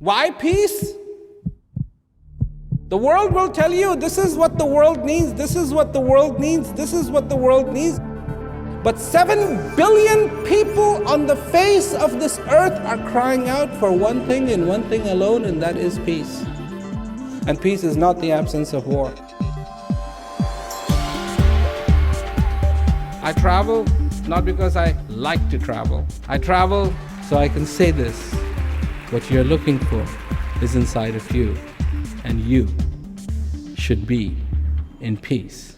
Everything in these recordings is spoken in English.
Why peace? The world will tell you this is what the world needs, this is what the world needs, this is what the world needs. But 7 billion people on the face of this earth are crying out for one thing and one thing alone, and that is peace. And peace is not the absence of war. I travel not because I like to travel. I travel so I can say this. What you're looking for is inside of you, and you should be in peace.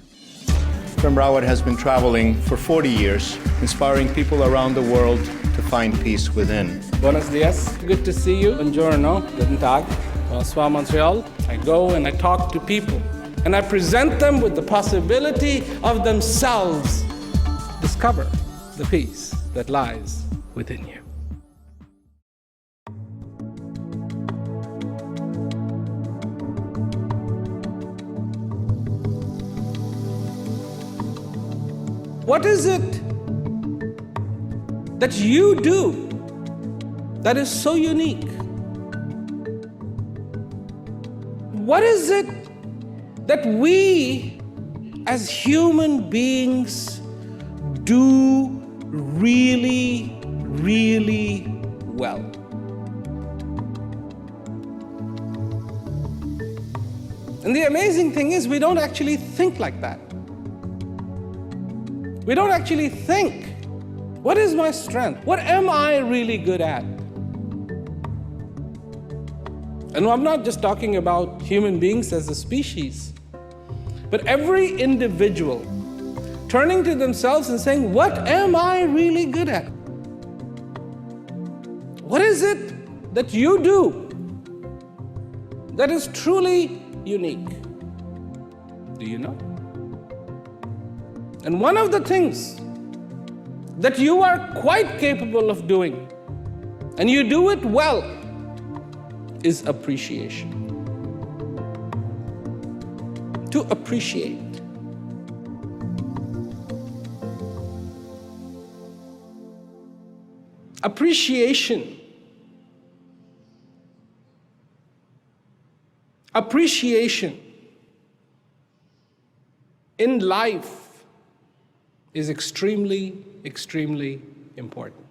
Rawat has been traveling for 40 years, inspiring people around the world to find peace within. Buenos dias. Good to see you. Buongiorno. Guten Tag. Bonsoir, Montreal. I go and I talk to people, and I present them with the possibility of themselves discover the peace that lies within you. What is it that you do that is so unique? What is it that we as human beings do really, really well? And the amazing thing is we don't actually think like that. We don't actually think, what is my strength? What am I really good at? And I'm not just talking about human beings as a species, but every individual turning to themselves and saying, what am I really good at? What is it that you do that is truly unique? Do you know? And one of the things that you are quite capable of doing, and you do it well, is appreciation. To appreciate. Appreciation. Appreciation in life is extremely, extremely important.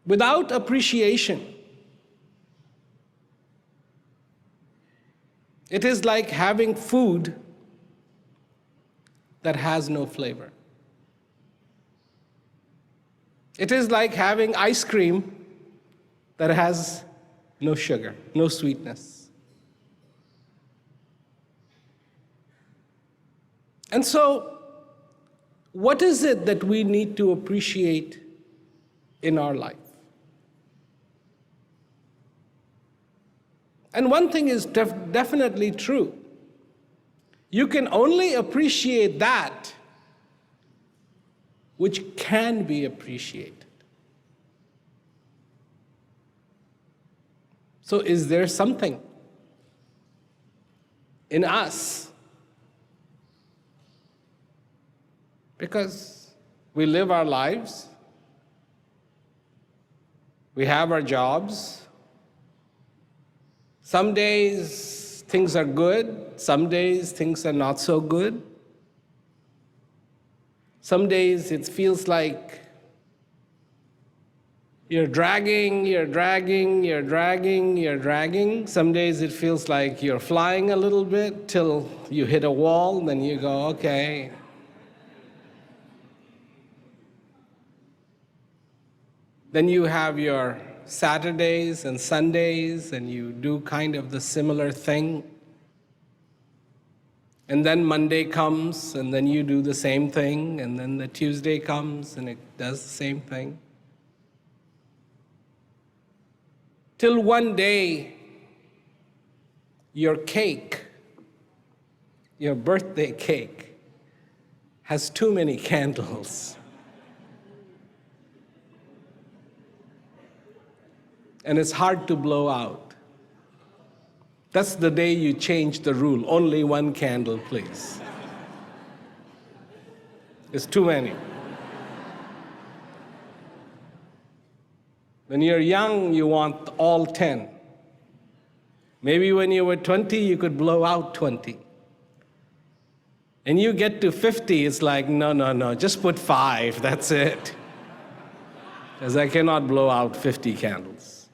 Without appreciation, it is like having food that has no flavor. It is like having ice cream that has no sugar, no sweetness. And so, what is it that we need to appreciate in our life? And one thing is definitely true. You can only appreciate that which can be appreciated. So is there something in us? Because we live our lives, we have our jobs. Some days things are good, some days things are not so good. Some days it feels like you're dragging. Some days it feels like you're flying a little bit till you hit a wall, then you go, okay. Then you have your Saturdays and Sundays, and you do kind of the similar thing. And then Monday comes, and then you do the same thing, and then the Tuesday comes, and it does the same thing. Till one day, your cake, your birthday cake, has too many candles. And it's hard to blow out. That's the day you change the rule. Only one candle, please. It's too many. When you're young, you want all 10. Maybe when you were 20, you could blow out 20. And you get to 50, it's like, no, just put 5, that's it. Because I cannot blow out 50 candles.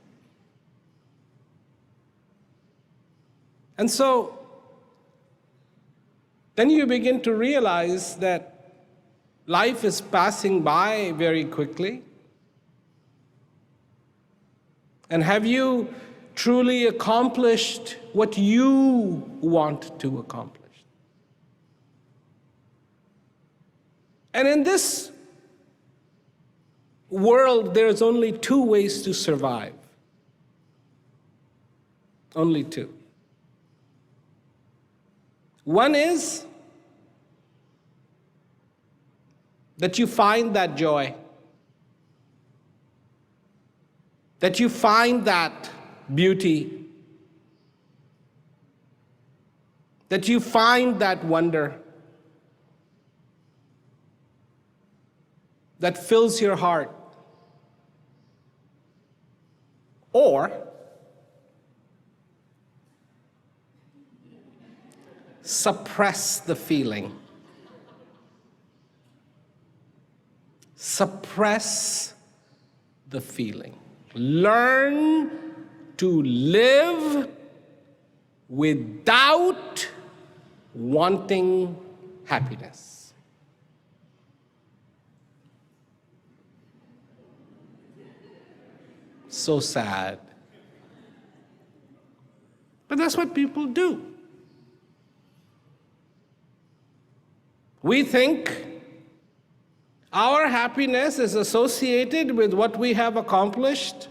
And so, then you begin to realize that life is passing by very quickly. And have you truly accomplished what you want to accomplish? And in this world, there's only 2 ways to survive. Only 2. One is that you find that joy, that you find that beauty, that you find that wonder that fills your heart. Or suppress the feeling. Suppress the feeling. Learn to live without wanting happiness. So sad. But that's what people do. We think our happiness is associated with what we have accomplished.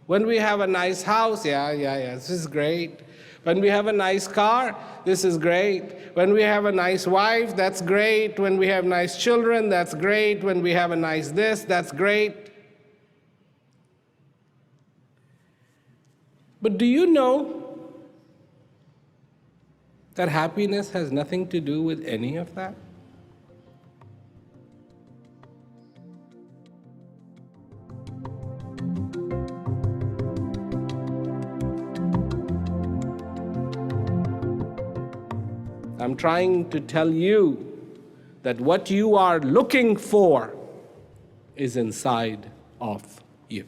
When we have a nice house, yeah, this is great. When we have a nice car, this is great. When we have a nice wife, that's great. When we have nice children, that's great. When we have a nice this, that's great. But do you know that happiness has nothing to do with any of that? I'm trying to tell you that what you are looking for is inside of you.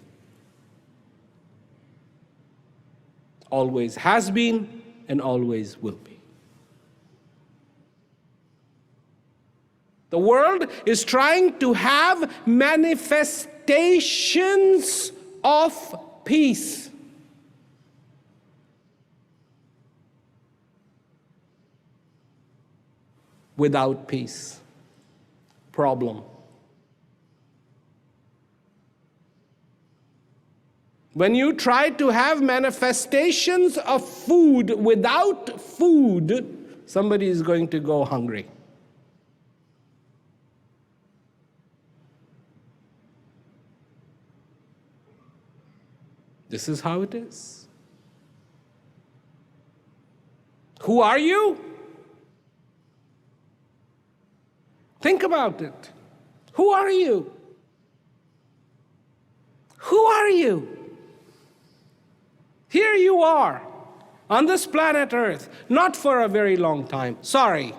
Always has been and always will be. The world is trying to have manifestations of peace. Without peace, problem. When you try to have manifestations of food without food, somebody is going to go hungry. This is how it is. Who are you? Think about it. Who are you? Who are you? Here you are, on this planet Earth, not for a very long time. Sorry.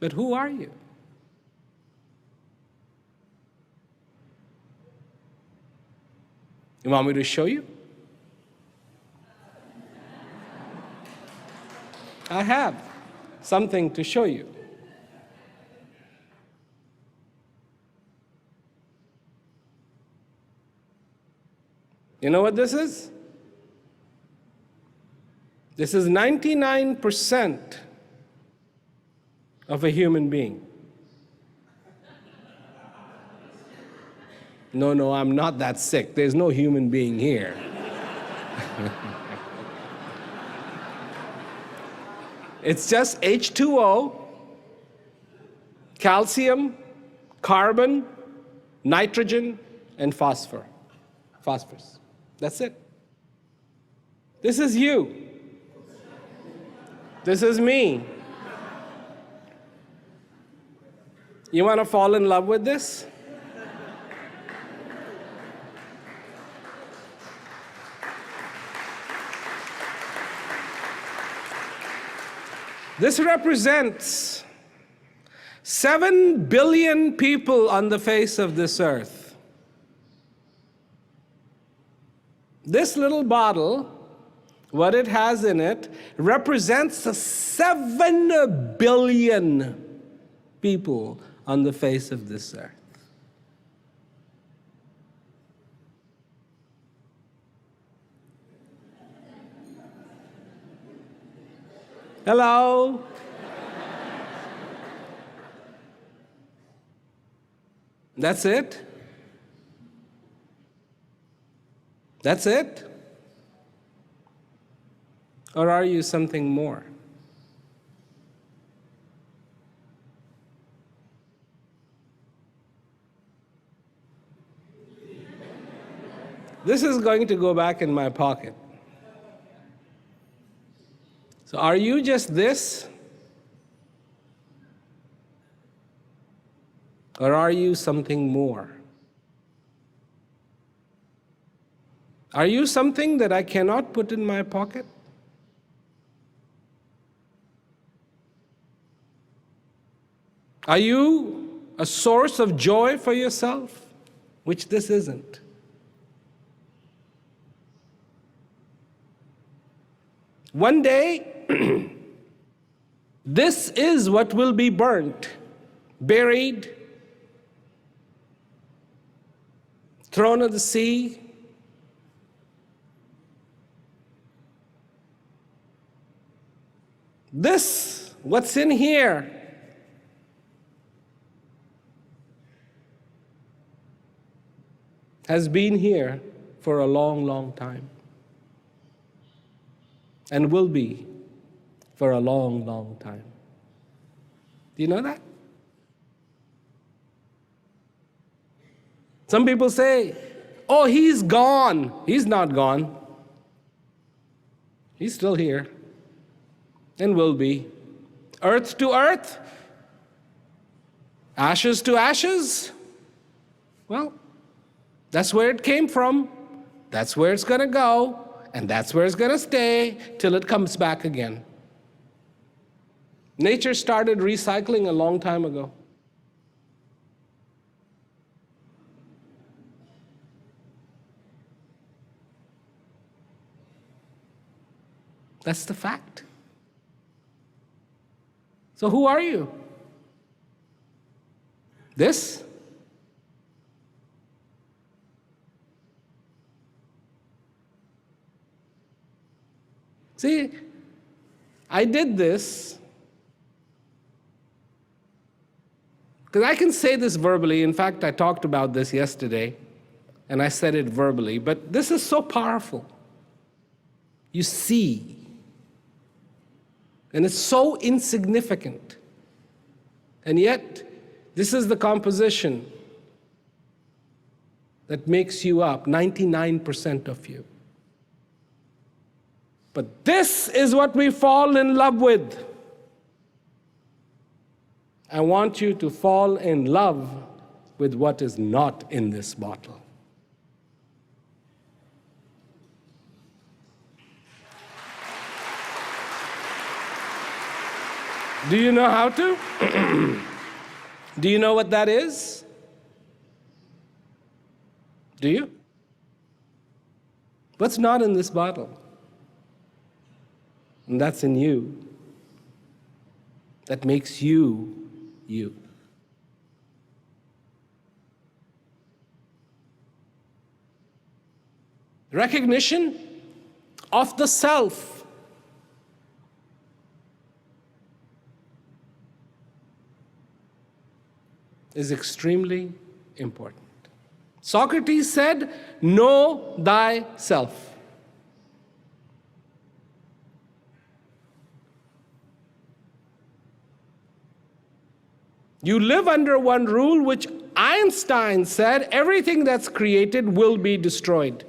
But who are you? You want me to show you? I have something to show you. You know what this is? This is 99% of a human being. No, I'm not that sick. There's no human being here. It's just H2O, calcium, carbon, nitrogen, and phosphorus. That's it. This is you. This is me. You want to fall in love with this? This represents 7 billion people on the face of this earth. This little bottle, what it has in it, represents the 7 billion people on the face of this earth. Hello? That's it? That's it? Or are you something more? This is going to go back in my pocket. So are you just this? Or are you something more? Are you something that I cannot put in my pocket? Are you a source of joy for yourself? Which this isn't. One day, this is what will be burnt, buried, thrown in the sea. This, what's in here, has been here for a long, long time. And will be for a long, long time. Do you know that? Some people say, oh, he's gone. He's not gone. He's still here and will be. Earth to earth, ashes to ashes. Well, that's where it came from. That's where it's going to go. And that's where it's going to stay till it comes back again. Nature started recycling a long time ago. That's the fact. So who are you? This? See, I did this because I can say this verbally. In fact, I talked about this yesterday, and I said it verbally, but this is so powerful. You see, and it's so insignificant, and yet this is the composition that makes you up, 99% of you. But this is what we fall in love with. I want you to fall in love with what is not in this bottle. Do you know how to? Do you know what that is? Do you? What's not in this bottle? And that's in you. That makes you, you. Recognition of the self. Is extremely important. Socrates said, know thyself. You live under one rule which Einstein said, everything that's created will be destroyed.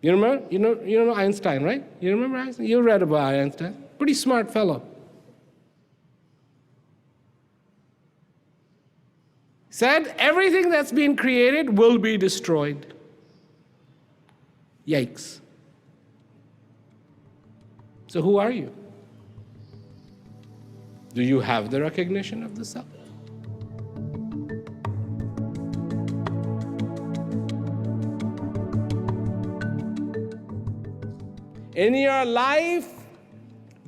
You remember? You know Einstein, right? You remember Einstein? You read about Einstein. Pretty smart fellow. said everything that's been created will be destroyed. Yikes. So who are you? Do you have the recognition of the self? In your life,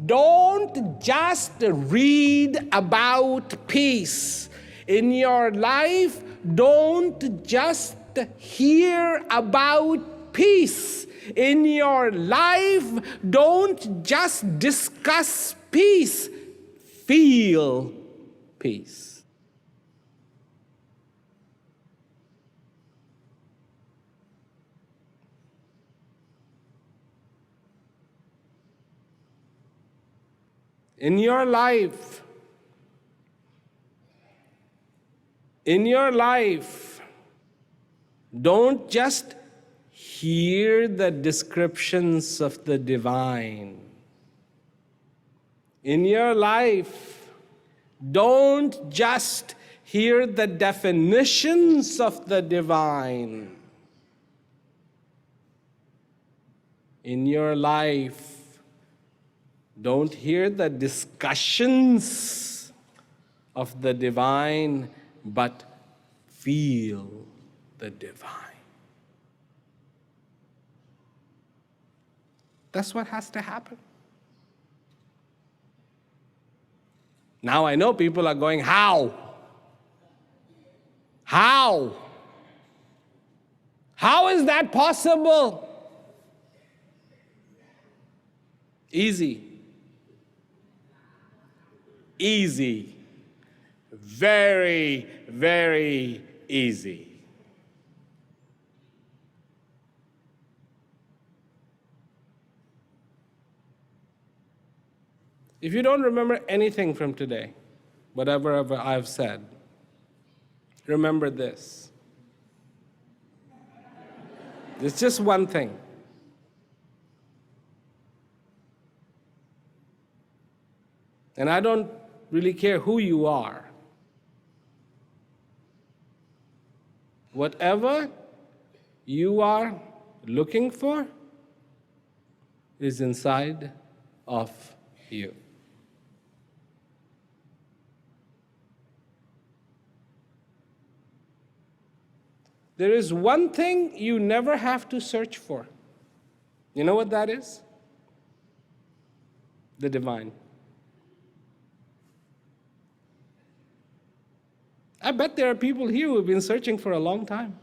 don't just read about peace. In your life, don't just hear about peace. In your life, don't just discuss peace. Feel peace. In your life, don't just hear the descriptions of the divine. In your life, don't just hear the definitions of the divine. In your life, don't hear the discussions of the divine, but feel the divine. That's what has to happen. Now I know people are going, how? How? How is that possible? Easy. Easy. Very, very easy. If you don't remember anything from today, whatever I've said, remember this. It's just one thing. And I don't really care who you are. Whatever you are looking for is inside of you. There is one thing you never have to search for. You know what that is? The divine. I bet there are people here who have been searching for a long time.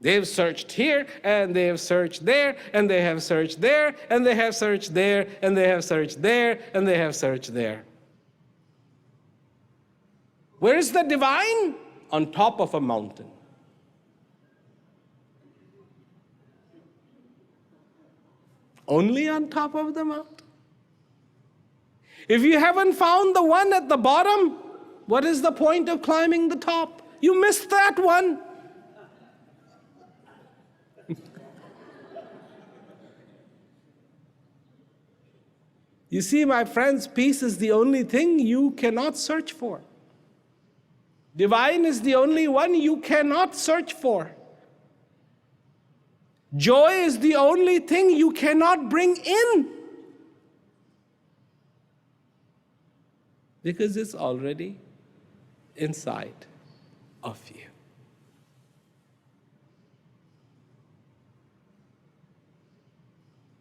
They've searched here, and they have searched there, and they have searched there, and they have searched there, and they have searched there, and they have searched there. Where is the divine? On top of a mountain. Only on top of the mountain. If you haven't found the one at the bottom, what is the point of climbing the top? You missed that one. You see, my friends, peace is the only thing you cannot search for. Divine is the only one you cannot search for. Joy is the only thing you cannot bring in. Because it's already inside of you.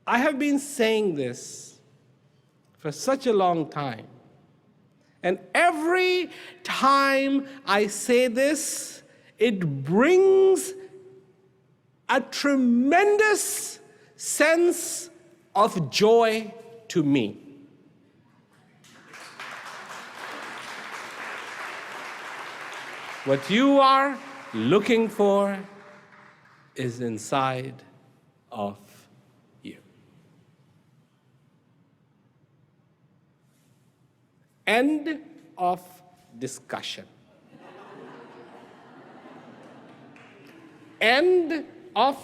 I have been saying this for such a long time. And every time I say this, it brings a tremendous sense of joy to me. What you are looking for is inside of you. End of discussion. End of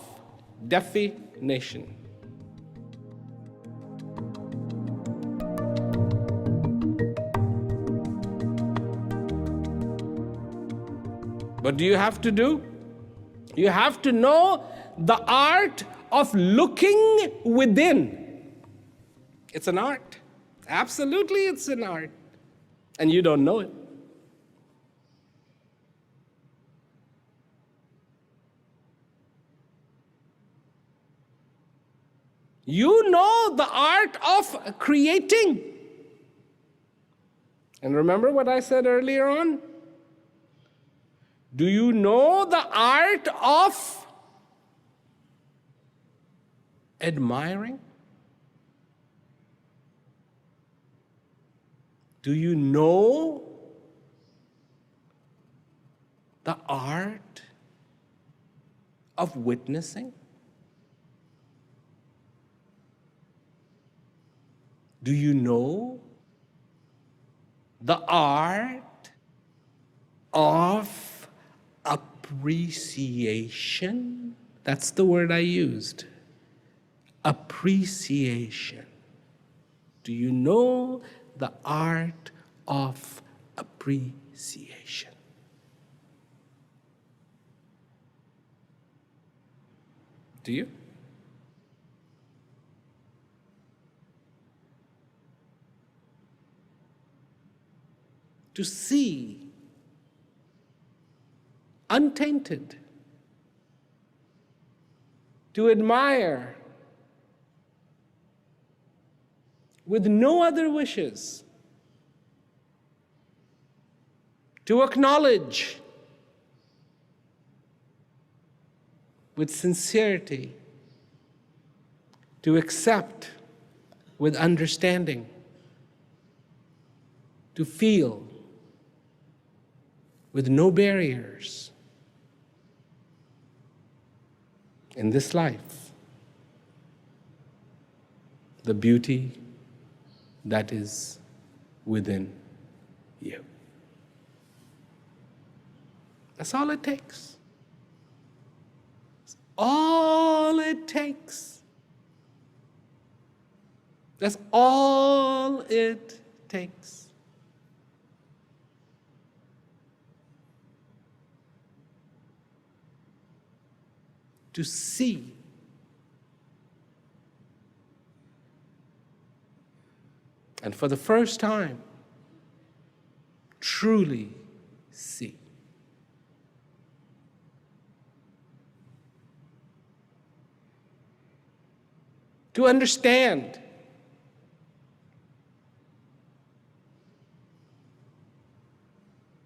definition. What do you have to do? You have to know the art of looking within. It's an art. Absolutely, it's an art. And you don't know it. You know the art of creating. And remember what I said earlier on? Do you know the art of admiring? Do you know the art of witnessing? Do you know the art of appreciation? That's the word I used. Appreciation. Do you know the art of appreciation? Do you? To see untainted, to admire with no other wishes, to acknowledge with sincerity, to accept with understanding, to feel with no barriers in this life, the beauty that is within you. That's all it takes. That's all it takes. That's all it takes. To see and for the first time truly see. To understand.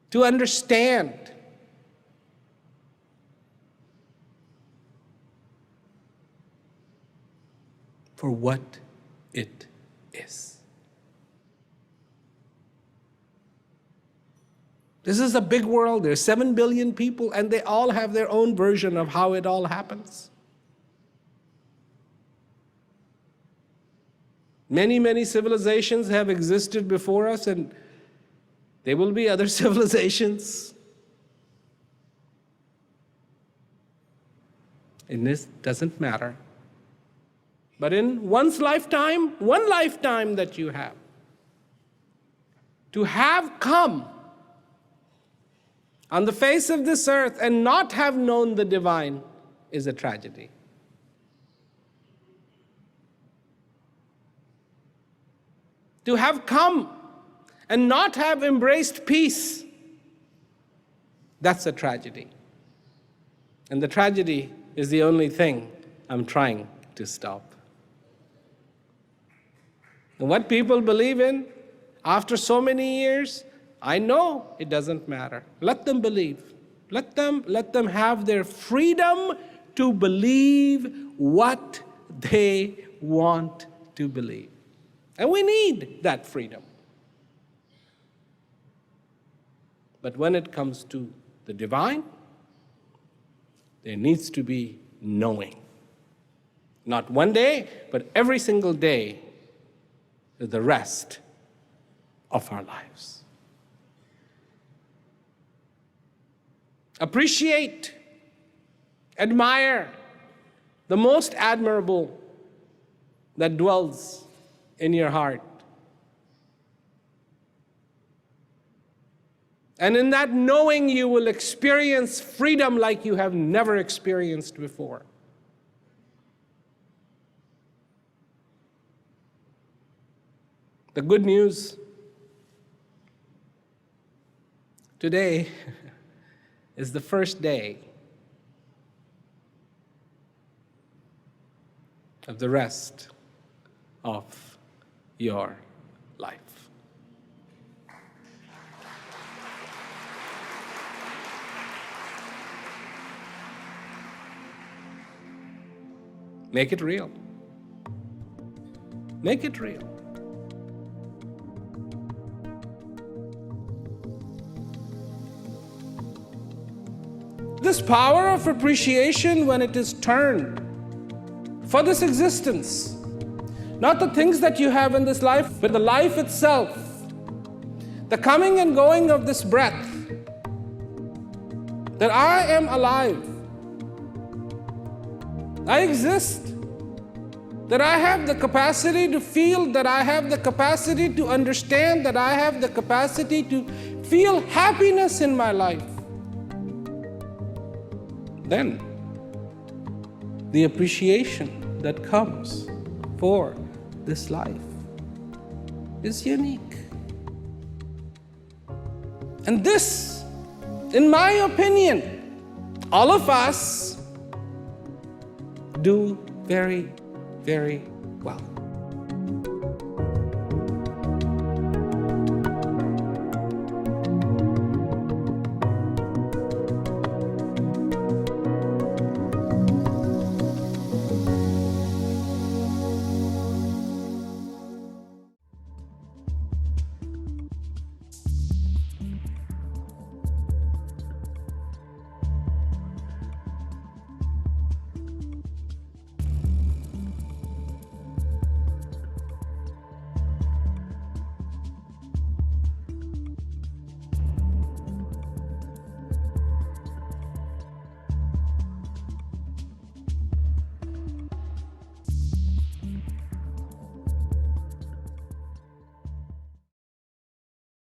To understand. For what it is. This is a big world. There's 7 billion people, and they all have their own version of how it all happens. Many, many civilizations have existed before us, and there will be other civilizations. And this doesn't matter. But in one's lifetime, one lifetime that you have, to have come on the face of this earth and not have known the divine is a tragedy. To have come and not have embraced peace, that's a tragedy. And the tragedy is the only thing I'm trying to stop. And what people believe in after so many years, I know it doesn't matter. Let them believe. Let them have their freedom to believe what they want to believe. And we need that freedom. But when it comes to the divine, there needs to be knowing. Not one day, but every single day, the rest of our lives. Appreciate, admire the most admirable that dwells in your heart. And in that knowing, you will experience freedom like you have never experienced before. The good news today is the first day of the rest of your life. Make it real. Make it real. This power of appreciation, when it is turned for this existence, not the things that you have in this life, but the life itself, the coming and going of this breath, that I am alive, I exist, that I have the capacity to feel, that I have the capacity to understand, that I have the capacity to feel happiness in my life. Then, the appreciation that comes for this life is unique. And this, in my opinion, all of us do very, very well.